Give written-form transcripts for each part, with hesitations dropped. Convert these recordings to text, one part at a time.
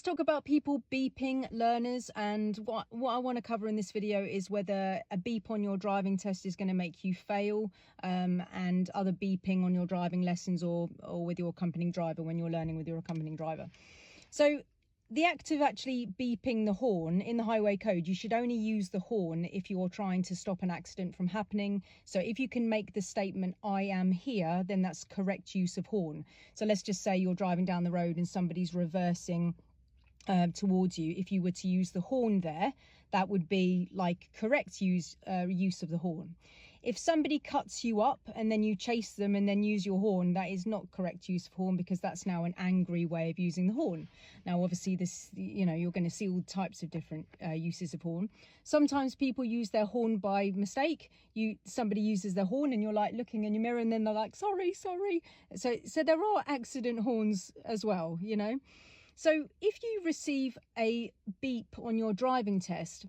talk about people beeping learners, and what I want to cover in this video is whether a beep on your driving test is going to make you fail, and other beeping on your driving lessons or with your accompanying driver when you're learning with your accompanying driver. So the act of actually beeping the horn in the highway code, you should only use the horn if you're trying to stop an accident from happening. So if you can make the statement, "I am here," then that's correct use of horn. So let's just say you're driving down the road and somebody's reversing towards you. If you were to use the horn there, that would be like correct use of the horn. If somebody cuts you up and then you chase them and then use your horn, that is not correct use of horn, because that's now an angry way of using the horn. Now obviously this, you're going to see all types of different uses of horn. Sometimes people use their horn by mistake. Somebody uses their horn and you're like looking in your mirror and then they're like, sorry. So there are accident horns as well, So if you receive a beep on your driving test,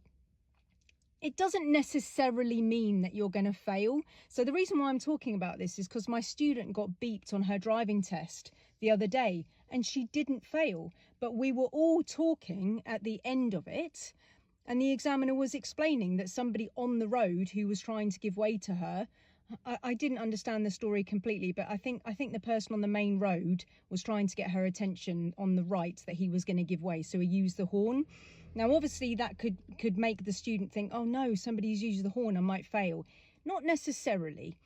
it doesn't necessarily mean that you're going to fail. So the reason why I'm talking about this is because my student got beeped on her driving test the other day and she didn't fail. But we were all talking at the end of it, and the examiner was explaining that somebody on the road who was trying to give way to her, I didn't understand the story completely, but I think the person on the main road was trying to get her attention on the right that he was going to give way, so he used the horn. Now obviously that could make the student think, oh no, somebody's used the horn, I might fail. Not necessarily.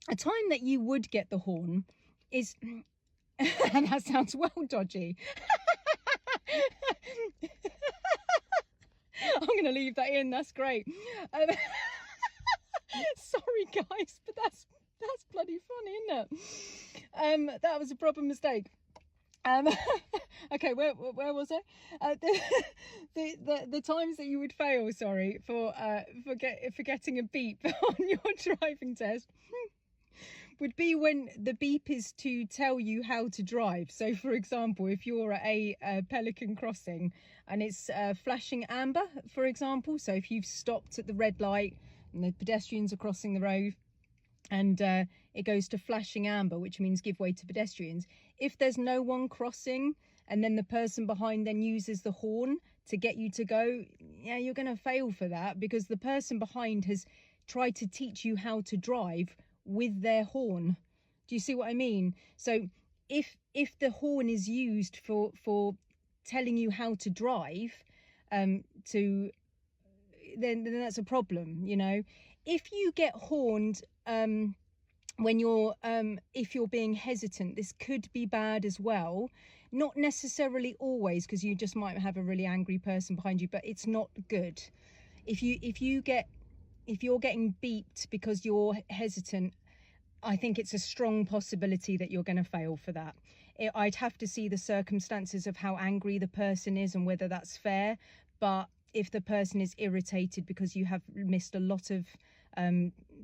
A time that you would get the horn is and that sounds well dodgy. I'm going to leave that in, that's great. Sorry guys, but that's bloody funny, isn't it? That was a proper mistake. Okay, where was I? The times that you would fail, sorry, for getting a beep on your driving test would be when the beep is to tell you how to drive. So for example, if you're at a Pelican crossing and it's flashing amber, for example, so if you've stopped at the red light and the pedestrians are crossing the road and it goes to flashing amber, which means give way to pedestrians. If there's no one crossing and then the person behind then uses the horn to get you to go, yeah, you're going to fail for that, because the person behind has tried to teach you how to drive with their horn. Do you see what I mean? So if the horn is used for telling you how to drive, then that's a problem, If you get horned when you're if you're being hesitant, this could be bad as well. Not necessarily always, because you just might have a really angry person behind you, but it's not good. If you're getting beeped because you're hesitant, I think it's a strong possibility that you're going to fail for that. I'd have to see the circumstances of how angry the person is and whether that's fair. But if the person is irritated because you have missed a lot of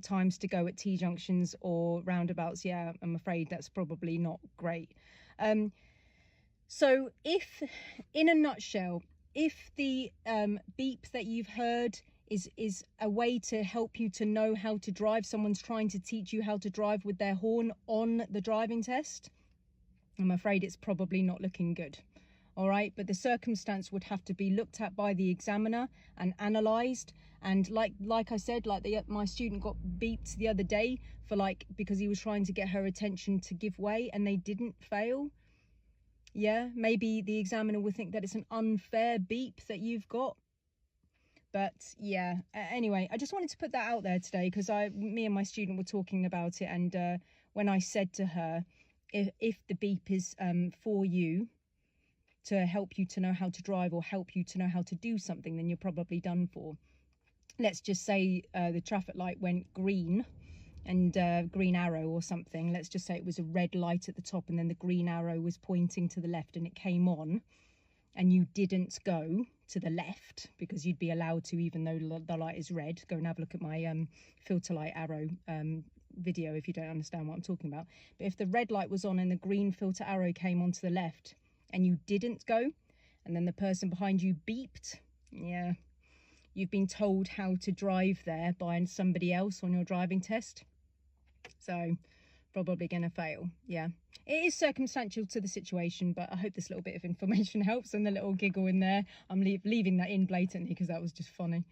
times to go at T-junctions or roundabouts, yeah, I'm afraid that's probably not great. So if, in a nutshell, if the beep that you've heard is a way to help you to know how to drive, someone's trying to teach you how to drive with their horn on the driving test, I'm afraid it's probably not looking good. All right, but the circumstance would have to be looked at by the examiner and analysed. And like I said, my student got beeped the other day because he was trying to get her attention to give way and they didn't fail. Yeah, maybe the examiner would think that it's an unfair beep that you've got. But yeah, anyway, I just wanted to put that out there today, because me and my student were talking about it, and when I said to her, if the beep is for you to help you to know how to drive or help you to know how to do something, then you're probably done for. Let's just say the traffic light went green and green arrow or something. Let's just say it was a red light at the top and then the green arrow was pointing to the left and it came on, and you didn't go to the left because you'd be allowed to, even though the light is red. Go and have a look at my filter light arrow video if you don't understand what I'm talking about. But if the red light was on and the green filter arrow came onto the left and you didn't go, and then the person behind you beeped, yeah, you've been told how to drive there by somebody else on your driving test. So probably going to fail. Yeah, it is circumstantial to the situation, but I hope this little bit of information helps, and the little giggle in there, I'm leaving that in blatantly because that was just funny.